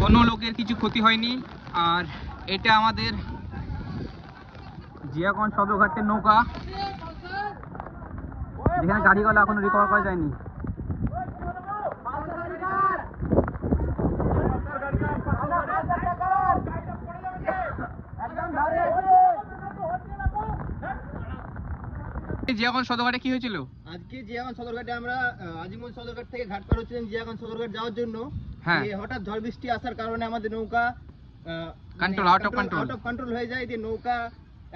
কোনো লোকের কিছু ক্ষতি হয়নি। আর এটা আমাদের জিয়াগঞ্জ সদরঘাটের নৌকা, যেখানে গাড়িগুলো এখনো রিকভার করা যায়নি। জিয়াগঞ্জ সদরঘাটে কি হয়েছিল আজকে? জিয়াগঞ্জ সদরঘাটে আমরা আজিমগঞ্জ সদরঘাট থেকে ঘাট পার হচ্ছিলাম জিয়াগঞ্জ সদরঘাট যাওয়ার জন্য। হ্যাঁ, হঠাৎ ঝড় বৃষ্টি আসার কারণে আমাদের নৌকা আউট অফ কন্ট্রোল হয়ে যায়। দিয়ে নৌকা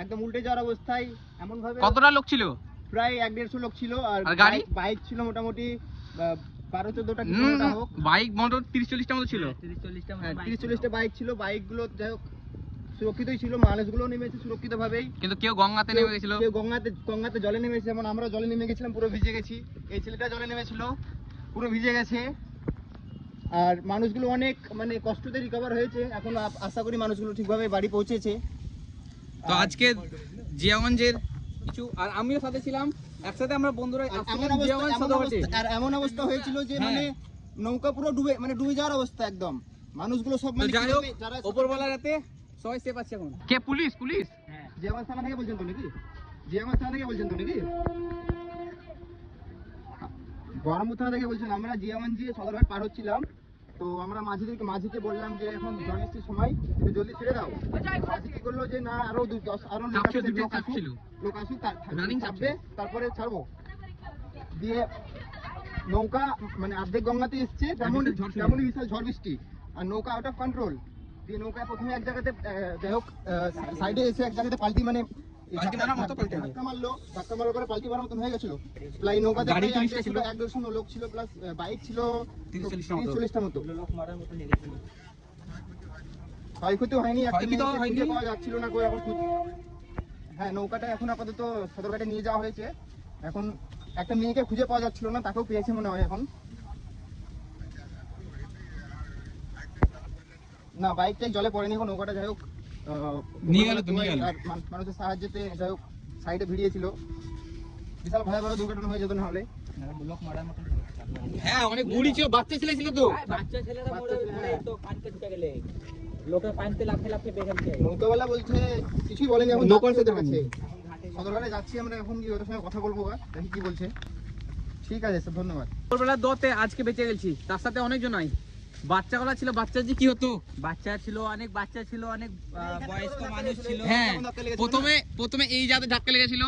একদম উল্টে যাওয়ার অবস্থায় এমন ভাবে। কতটা লোক ছিল? প্রায় 1-150 লোক ছিল। আর গাড়ি বাইক ছিল মোটামুটি 12-14টা কিলোমিটার হোক। বাইক মোটর 30-40টা মতো ছিল। 30-40টা বাইক ছিল। বাইকগুলো যাই হোক সুরক্ষিতই ছিল, মানুষগুলো নেমেছে সুরক্ষিত ভাবেই। কিন্তু কেউ গঙ্গাতে নেমে গেছিল, কেউ গঙ্গাতে জলে নেমেছে। যেমন আমরা জলে নেমে গেছিলাম, পুরো ভিজে গেছি। এই ছেলেটা জলে নেমেছিল, পুরো ভিজে গেছে। আর মানুষগুলো অনেক মানে কষ্টতে রিকভার হয়েছে। এখন আশা করি মানুষগুলো ঠিকভাবে বাড়ি পৌঁছেছে। তো আজকে জিয়াগঞ্জের কিছু, আর আমিও সাথে ছিলাম, একসাথে আমরা বন্ধুরা এমন অবস্থা হয়েছিল যে মানে নৌকা পুরো ডুবে যাওয়ার অবস্থা একদম। মানুষগুলো সব মানে যারা উপরওয়ালার রাতে সবাই সেফ আছে এখন। কে? পুলিশ? হ্যাঁ, জিয়াগঞ্জ থানা থেকে বলছেন তো নাকি? জিয়াগঞ্জ থানা থেকে বলছেন তো নাকি? বহরমপুর থানা থেকে বলছেন। আমরা জিয়াগঞ্জ দিয়ে সদরঘাট পার হচ্ছিলাম, তো আমরা মাঝিকে বললাম যে এখন ঝড় বৃষ্টির সময় একটু জলদি ছেড়ে দাও। মাঝি কি করলো যে না, আরো লোক আসুক, তারপরে ছাড়বো। দিয়ে নৌকা মানে অর্ধেক গঙ্গাতে এসছে, তেমনই বিশাল ঝড় বৃষ্টি, আর নৌকা আউট অফ কন্ট্রোল। দিয়ে নৌকা প্রথমে এক জায়গাতে যাই হোক সাইডে এসে এক জায়গাতে পাল্টি মানে ধাক্কা মারলো করে পাল্টি মারার মতন হয়ে গেছিল। প্রায় নৌকাতে 150 লোক ছিল, প্লাস বাইক ছিল 30-40টা মতো। ক্ষয়ক্ষতি হয়নি, খুঁজে পাওয়া যাচ্ছিল না কই এখন। হ্যাঁ, নৌকাটা এখন আপাতত সদরঘাটে নিয়ে যাওয়া হয়েছে। এখন একটা মেয়েকে খুঁজে পাওয়া যাচ্ছিল না, তাকেও পেয়েছে মনে হয় এখন। না, বাইকটাই জলে পড়েনি এখন, নৌকাটা যাই হোক নিয়ে গেল। মানুষের সাহায্যে যাই হোক সাইডে ভিড়িয়েছিল। বিশাল ভয়াবহ দুর্ঘটনা হয়ে যেত না হলে। হ্যাঁ, অনেক বুড়ি ছিল, বাচ্চা ছেলে ছিল, তো নৌকাওয়ালা বলছে কিছুই বলেনি এখন। সদরঘাটে যাচ্ছি আমরা এখন, গিয়ে ওদের সঙ্গে কথা বলবো, দেখি কি বলছে। ঠিক আছে স্যার, ধন্যবাদ। ভোরবেলা দোতে আজকে বেঁচে গেছি, তার সাথে অনেকজন নাই। বাচ্চাগুলা ছিল, বাচ্চা যে কি হতো, বাচ্চা ছিল, অনেক বয়স্ক মানুষ ছিল। হ্যাঁ, প্রথমে এই যাতে ধাক্কা লেগেছিল,